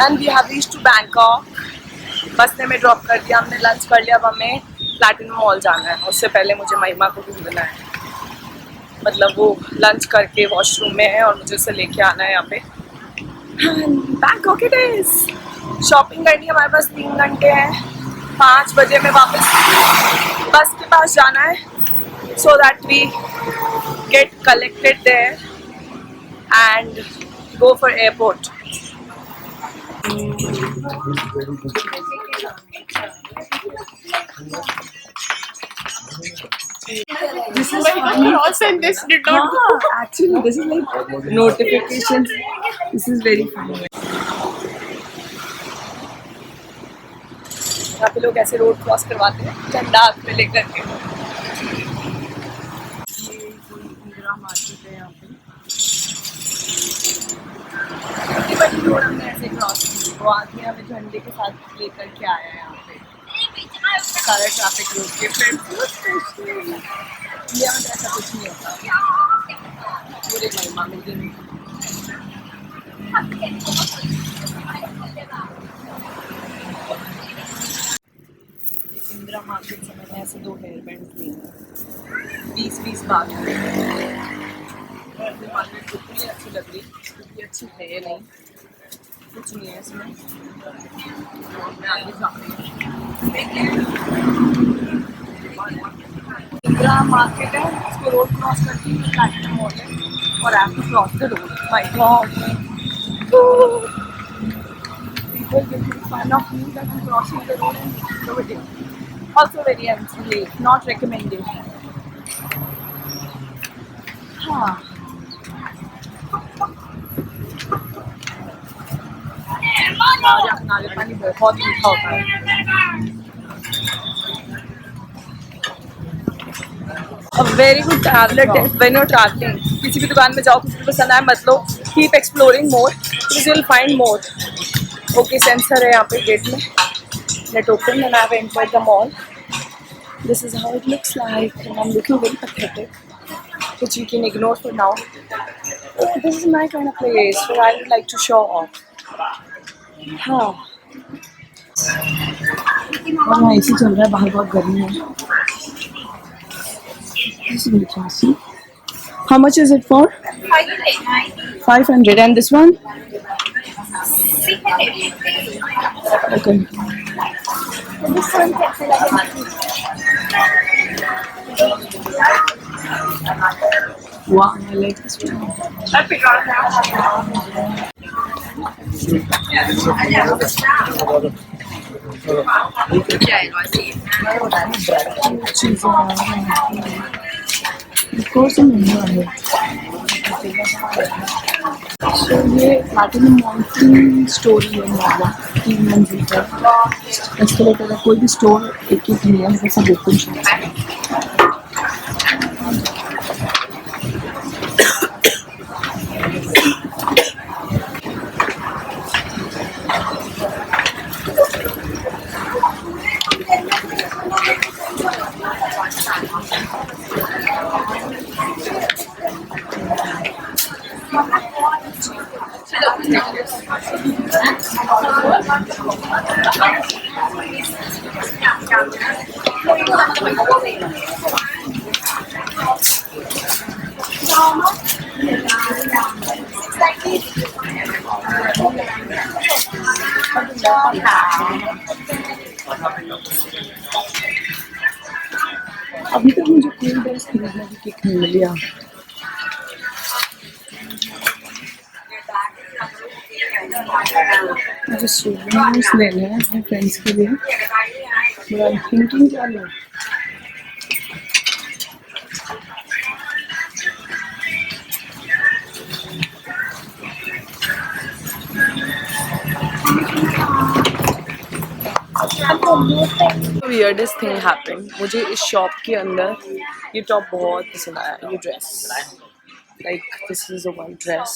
And we have reached to Bangkok. बस ने में ड्रॉप कर दिया, हमने लंच कर लिया. अब हमें प्लैटिनम मॉल जाना है. उससे पहले मुझे महिमा को ढूंढना है. मतलब वो लंच करके वॉशरूम में है और मुझे उसे लेके आना है यहाँ पे. Bangkok it is. शॉपिंग करनी है. हमारे पास 3 घंटे हैं. 5 बजे में वापस बस के पास जाना है, so that we get collected there and go for airport. This is cross and this did not go. actually this is like notifications. This is very funny. यहाँ पे लोग ऐसे रोड क्रॉस करवाते हैं झंडा हाथ में लेकर के. ये कोई इंदिरा मार्केट है यहाँ पे. इतनी बड़ी रोड हमने ऐसे क्रॉस की. वो आदमी हमें झंडे के साथ लेकर के आया है यहाँ पे. सारा ट्रैफिक रोक के. फिर इंडिया में ऐसा कुछ नहीं होता. पूरे महिमा में दिन इंदिरा मार्केट से मैंने ऐसे 2 हेयर बैंड लिए हैं 20-20 बात. मार्केट कितनी अच्छी लग रही, क्योंकि अच्छी है नहीं, कुछ नहीं है इसमें. मैं आगे जा रही हूँ. इंदिरा मार्केट है, उसको रोड क्रॉस करके प्लैटिनम मॉल है और I have to cross the road. My god, people will make fun of me that I'm crossing the road and no video. Also very unsafe, not recommended. हाँ. और यहाँ नारियल पानी बहुत मीठा होता है. A very good traveler tip when you're traveling. किसी भी दुकान में जाओ, किसी को पसंद आए मत लो. Keep exploring more because you'll find more. Okay, sensor है यहाँ पे गेट में. Let open and I've entered the mall. This is how it looks like and I'm looking very pathetic, which we can ignore for now. Oh, this is my kind of place where I would like to show off. हाँ. और यहाँ AC चल रहा है, बाहर बहुत गर्मी है. This is very classy. How much is it for? 500. And this one? 600. Okay. This one Wow, I like this one. So ये प्लैटिनम मॉल की स्टोरी है. मॉल 3 मंजिल पर. एस्केलेटर का कोई भी स्टोर एक ही नहीं है, सब ओपन शॉप्स हैं. अभी तक मुझे कोई ड्रेस खरीदने की किक नहीं मिली. मुझे सोवेनिर्स लेने हैं अपने फ्रेंड्स के लिए. बट आई एम थिंकिंग क्या लूँ. weirdest thing happened. मुझे इस शॉप के अंदर ये टॉप बहुत पसंद आया. ये dress, like this is a one dress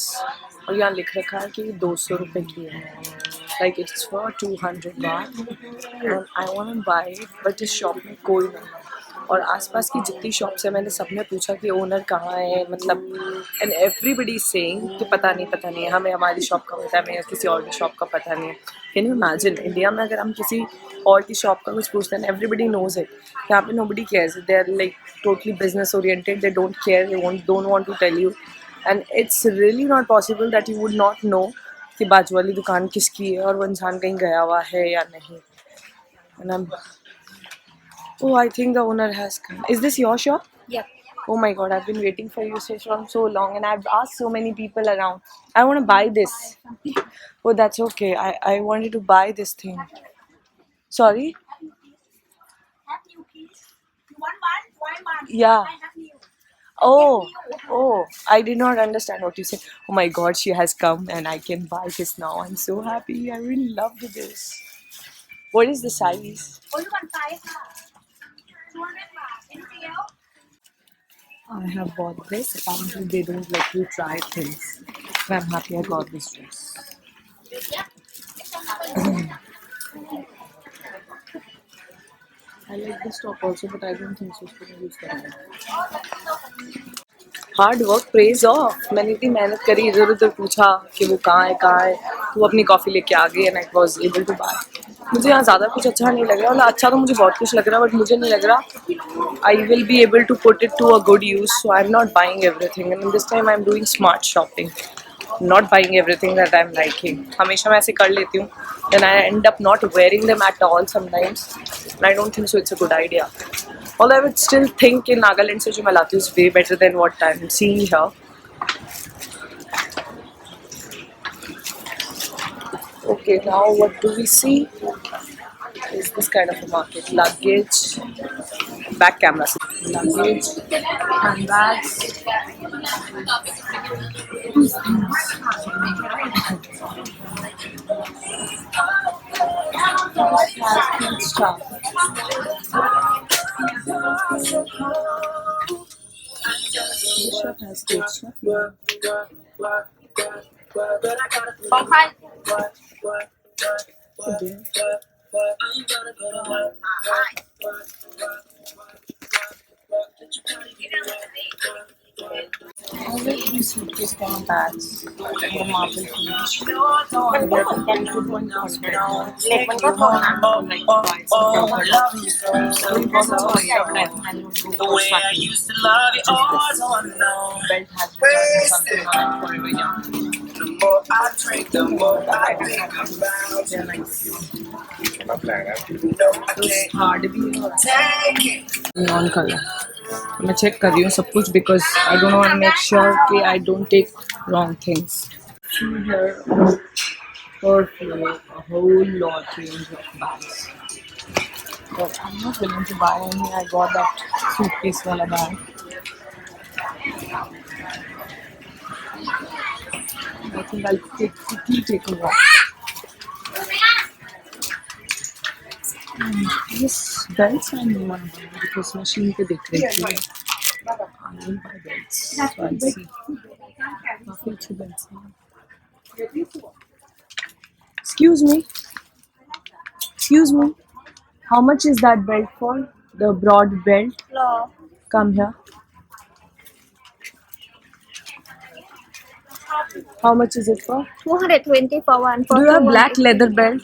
और यहाँ लिख रखा है कि 200 रुपये की है. Like it's for 200 baht and I want to buy it. But इस शॉप में कोई नहीं है. और आसपास की जितनी शॉप्स है मैंने सबने पूछा कि ओनर कहाँ है, मतलब एंड एवरीबडी सेइंग कि पता नहीं है, हमें हमारी शॉप का पता है, हमें किसी और की शॉप का पता नहीं है। कैन यू इमेजिन, इंडिया में अगर हम किसी और की शॉप का कुछ पूछते हैं एवरीबडी नोज इट, यहाँ पे nobody cares, they are like totally business oriented, they don't care, they don't want to tell you, and it's really not possible that you would not know कि बाजू वाली दुकान किसकी है और वो इंसान कहीं गया हुआ है या नहीं। And I'm, oh, I think the owner has come. Is this your shop? Yep. Oh my god, I've been waiting for you from so long and I've asked so many people around. I want to buy this. Oh, that's okay. I wanted to buy this thing. Sorry? Have you, please? You want one? Why one? Yeah. I have you. Oh, I did not understand what you said. Oh my god, she has come and I can buy this now. I'm so happy. I really loved this. What is the size? Oh, you want five? 200 baht. Anything else? I have bought this. Apparently, they don't let you try things. But I'm happy I got this dress. I like this top also, but I don't think so. It's going to use that. Hard work praise of, मैंने इतनी मेहनत करी, इधर उधर पूछा कि वो कहाँ है, तो वो अपनी कॉफ़ी लेके आ गई and I was able to buy. मुझे यहाँ ज़्यादा कुछ अच्छा नहीं लग रहा, मतलब अच्छा तो मुझे बहुत कुछ लग रहा है बट मुझे नहीं लग रहा I will be able to put it to a good use, so I am not buying everything and this time I am doing smart shopping, not buying everything that I am liking. हमेशा मैं ऐसे कर लेती हूँ, then I end up not wearing them at all sometimes, and I don't think so it's a good idea. Although I would still think कि नागालैंड से जो मैं लाती हूँ is way better than what I'm seeing here. Okay, now what do we see? Is this kind of a market? Luggage, back camera, luggage, handbags. Stuff. This shop has good stuff. Okay. Okay. I like these suitcase kind of bags, the marble finish. And they're competitive one husband. Like when you're going out, like buy some for love. So we bought a toy and The way I used to love you, oh no. belt has been something on it forever young. The more I drink, the more I think about They're nice. you. No, I Those can't hard भी है। take it. On कर रहा है, मैं check कर रही हूँ सब कुछ because I don't want to make sure कि I don't take wrong things. a whole lot range of bags, but I'm not willing to buy any. I got that suitcase wala bag. I think I'll quickly take a walk. This belts I don't want to buy because machine पे दिख रही थी। I will buy belts. So I'll see. काफी अच्छे belts हैं। Excuse me. Excuse me. How much is that belt for? The broad belt. Hello. Come here. How much is it for? 220 for one. For Do you have two, black leather belt?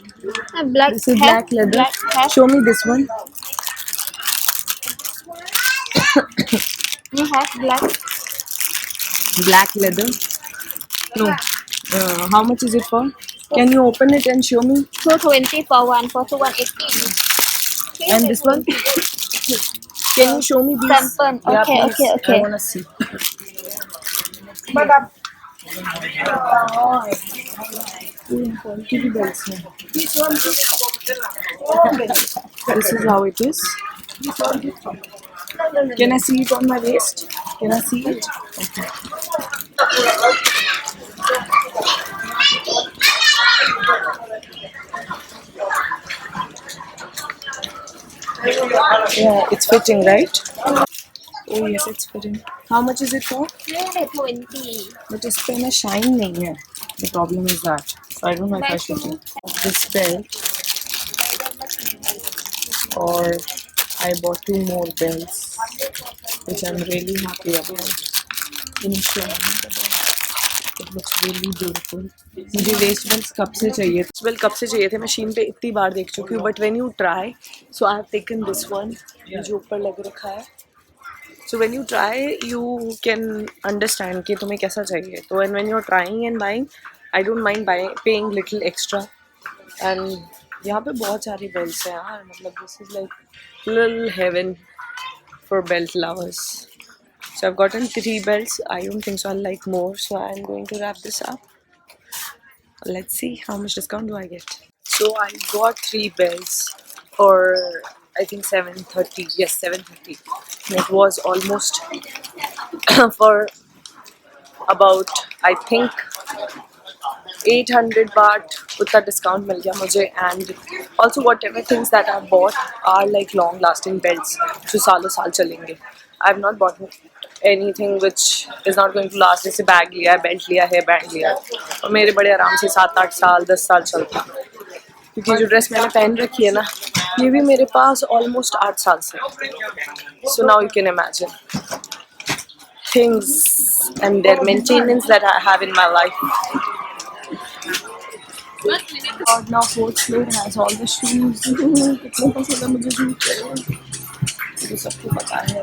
Black. This is hat, black leather. Black hat. Show me this one. You have black. Black leather. No. How much is it for? Can you open it and show me? 220 for one. For two, 180. And this one? Can you show me these? Sample. Yeah, Okay, please. okay. I wanna see. Quality की belts हैं. This is how it is. Can I see it on my waist? Can I see it? Okay. Yeah, it's fitting, right? Oh yes, it's fitting. How much is it for? 220. But इस पे ना shine नहीं है. The problem is that. So I don't know if I should do this belt or I bought 2 more belts, which I'm really happy about. It looks really beautiful. मुझे waste belt कब से चाहिए थे, मैं शीन पे इतनी बार देख चुकी हूँ, but when you try, so I have taken this one, ये जो ऊपर लग रखा है. So when you try, you can understand कि तुम्हें कैसा चाहिए. तो when you're trying and buying, I don't mind paying little extra. And यहाँ पे बहुत सारी belts हैं यार, मतलब this is like little heaven for belt lovers. So I've gotten 3 belts. I don't think so I'll like more. So I'm going to wrap this up. Let's see how much discount do I get. So I got 3 belts for I think 730. Yes, 730. And it was almost for about I think 800 baht. उतना discount मिल गया मुझे. And also whatever things that I bought are like long lasting belts जो सालों साल चलेंगे. I've not bought anything which is not going to last. जैसे bag लिया है, बेल्ट लिया है, बैंड लिया है, और मेरे बड़े आराम से 7-8 साल 10 साल चलते हैं. क्योंकि जो ड्रेस मैंने पहन रखी है ना, ये भी मेरे पास ऑलमोस्ट 8 साल से. So now you can imagine things and their maintenance that I have in my life. और now fourth floor has all the shoes. कितने पसंद है मुझे जूते, मुझे सबको पता है.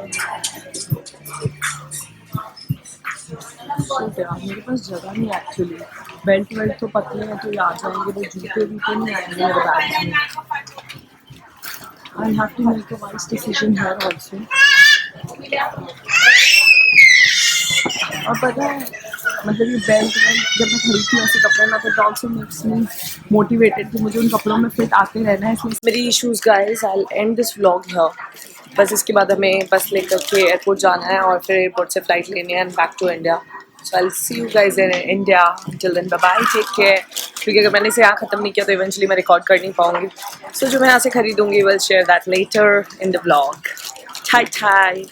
यार मेरे पास जगह नहीं है एक्चुअली. बेल्ट वेल्ट तो पतले हैं तो ये आ जाएंगे, वो जूते वूते नहीं आएंगे मेरे बैग में. I have to make a wise decision here also. और पता है मतलब ये बेल्ट वेल्ट जब मैं खरीदती हूँ ऐसे कपड़े ना, तो it also makes me motivated कि मुझे उन कपड़ों में फिट आते रहना है. इसलिए मेरी issues guys, I will and this vlog here. बस इसके बाद हमें बस लेकर के एयरपोर्ट जाना है और फिर एयरपोर्ट से फ्लाइट लेनी है and back to India. So I'll see you guys in India. Until then, bye bye, take care. क्योंकि अगर मैंने इसे यहाँ ख़त्म नहीं किया तो इवेंचुअली मैं रिकॉर्ड कर नहीं पाऊँगी. So जो मैं यहाँ से खरीदूँगी, we'll share that later in the vlog. Thai.